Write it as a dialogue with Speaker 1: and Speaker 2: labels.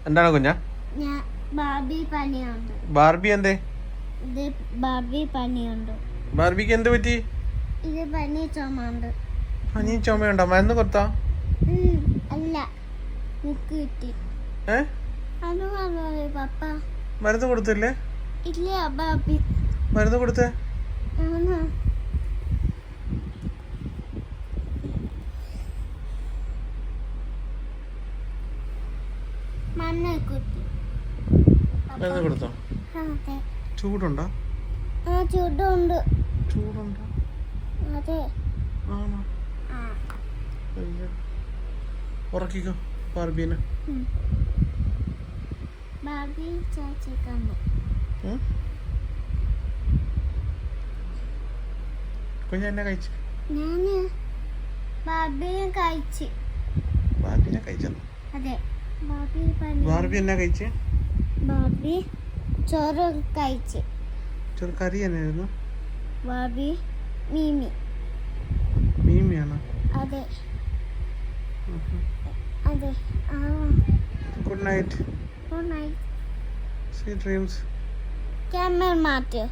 Speaker 1: എന്താണ് കുഞ്ഞാ? ബാർബി എന്തേ? ബാർബിക്ക് എന്ത് പറ്റി? പനി ചുമയുണ്ടോ? മരുന്ന് കൊടുത്താ? മരുന്ന് കൊടുത്തില്ലേ? മരുന്ന് കൊടുത്തേ? മരുന്ന് കൊടുത്തോ? ചൂടുണ്ടോ? ചൂടുണ്ടോ? ആണോ? ഉറക്കിക്കോ ബാർബീനെ. കുഞ്ഞ എന്നെ കഴിച്ചു. ബാർബിനെ കഴിച്ചു. ബാർബി എന്നാ കഴിച്ച്?
Speaker 2: ബാർബി ചോറ് കഴിച്ച്.
Speaker 1: ചോറ് കറി തന്നെയായിരുന്നു.
Speaker 2: ബാർബി
Speaker 1: മീമിയാണോ?
Speaker 2: അതെ അതെ.
Speaker 1: Good night.
Speaker 2: Good night.
Speaker 1: Sweet dreams.
Speaker 2: Camera മാറ്റ്.